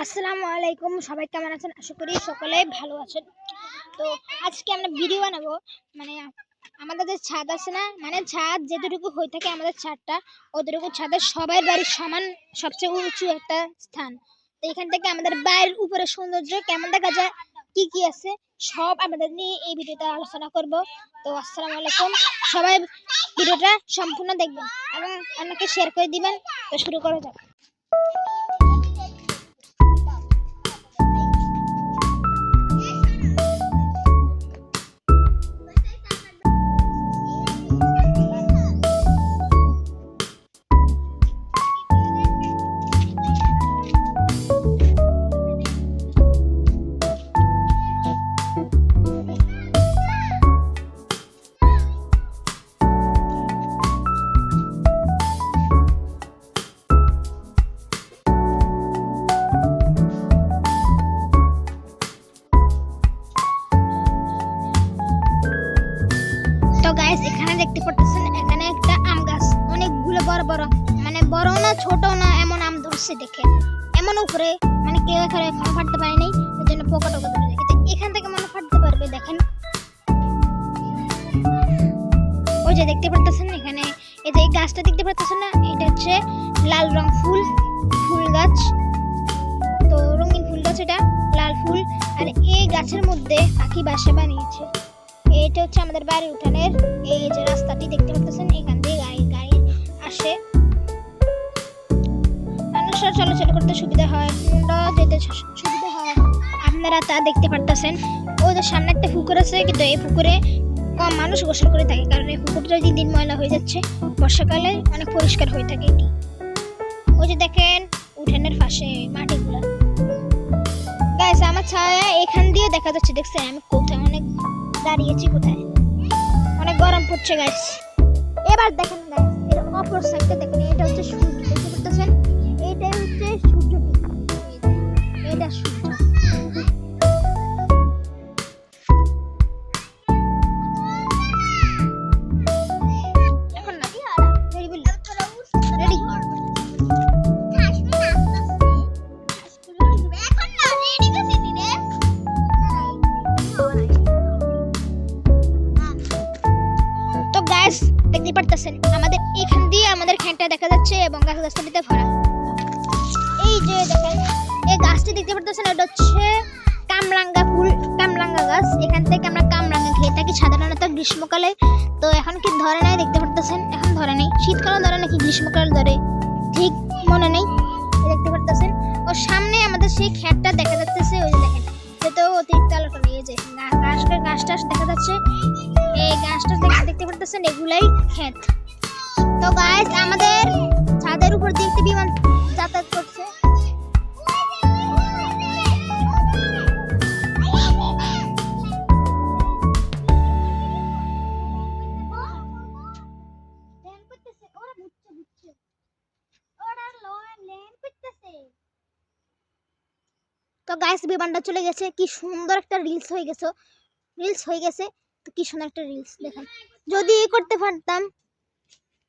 আসসালামু আলাইকুম, সবাই কেমন আছেন? আশা করি সকলেই ভালো আছেন। তো আজকে আমরা ভিডিও বানাবো, মানে আমাদের যে ছাদ আছে না, মানে ছাদ যেটুকু হয়ে থাকে আমাদের ছাদটা, অতটুকু ছাদের সবাই বাড়ির সমান সবচেয়ে উঁচু একটা স্থান। তো এখান থেকে আমাদের বাড়ির উপরে সৌন্দর্য কেমন দেখা যায়, কি কি আছে সব আমাদের নিয়ে এই ভিডিওতে আলোচনা করব। তো আসসালামু আলাইকুম, সবাই ভিডিওটা সম্পূর্ণ দেখবেন এবং অন্যকে শেয়ার করে দিবেন। তো শুরু করা যাক। তো গাইস, এখানে দেখতে পাচ্ছেন এখানে একটা আম গাছ, অনেকগুলো বড় বড়, মানে বড় না ছোট না এমন আম ধরছে। দেখে এমন উপরে, মানে কেউ এখানে এখনো ফাটতে পারেনি, এর জন্য পোকা টোকা ধরে রেখেছে। এখান থেকে মনে ফাটতে পারবে। দেখেন ওই যে দেখতে পাচ্ছেন এখানে, এই যে এই গাছটা দেখতে পাচ্ছেন না, এটা হচ্ছে লাল রং ফুল গাছ। তো রঙিন ফুল গাছ, এটা লাল ফুল। আর এই গাছের মধ্যে পাখি বাসা বানিয়েছে। এটা হচ্ছে আমাদের বাড়ির উঠানের এই যে রাস্তাটি দেখতে পাচ্ছেন, এখান দিয়ে গাড়ি আসে, মানুষরা চলাচল করতে সুবিধা হয়, আমরাও যেতে সুবিধা হয়। আপনারা তা দেখতে পারতেছেন। ওই যে সামনে একটা পুকুর আছে, কিন্তু এই পুকুরে কম মানুষ গোসল করে থাকে, কারণ এই পুকুরটা দিন দিন ময়লা হয়ে যাচ্ছে। বর্ষাকালে অনেক পরিষ্কার হয়ে থাকে এটি। ওই যে দেখেন উঠানের পাশে মাটিগুলো। গাইস, আমার ছায়া এখান দিয়ে দেখা যাচ্ছে। দেখছেন আমি কোথায় অনেক দাঁড়িয়েছি, কোথায় অনেক গরম পড়ছে গাইস। এবার দেখেন গাইস, এর অপর সাইডটা দেখেন, এটা হচ্ছে সূর্য। দেখতে পাচ্ছেন এটা হচ্ছে সূর্যটি, এটা সূর্য। এখন না রেডি বলি, রেডি তো গাইস, দেখতে পারতেছেন আমাদের এখান দিয়ে আমাদের খেঁটা দেখা যাচ্ছে এবং গাছগাছালিতে ভরা। এই যে দেখেন এই গাছটি দেখতে পারতেছেন, এটা হচ্ছে কামরাঙ্গা ফুল, কামরাঙ্গা গাছ। এখান থেকে আমরা কামরাঙ্গা খেয়ে থাকি সাধারণত গ্রীষ্মকালে। তো এখন কি ধরে নাই, দেখতে পারতেছেন এখন ধরে নেই। শীতকালে ধরে নাকি গ্রীষ্মকালে ধরে ঠিক মনে নেই। দেখতে পারতেছেন ওর সামনে আমাদের সেই খেতটা দেখা যাচ্ছে। ওই যে দেখেন, সেটাও অতিরিক্ত আলোটা নিয়ে যায়, গাছটা দেখা যাচ্ছে। এই গাছটা দেখতে পারতেছেন, এগুলাই ক্ষেত। তো গাইস, আমাদের ছাদের উপর দিয়ে একটা বিমান যাতায়াত করছে। তো গাইস, বিমানটা চলে গেছে। কি সুন্দর একটা রিলস হয়ে গেছে। তো কি সুন্দর একটা রিলস দেখেন, যদি করতে পারতাম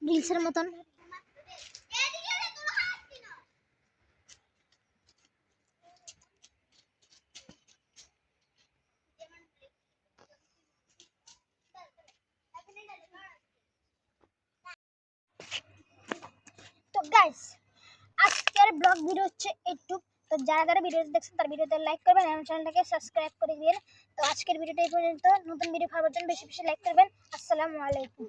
রিলসের মতন। তো গাইস, আজকের ব্লগ ভিডিও হচ্ছে একটু। তো যারা যারা ভিডিও দেখছেন তার ভিডিওতে লাইক করবেন এবং চ্যানেলটাকে সাবস্ক্রাইব করে দিবেন। তো আজকের ভিডিওটা এই পর্যন্ত। নতুন ভিডিও পাওয়ার জন্য বেশি বেশি লাইক করবেন। আসসালামু আলাইকুম।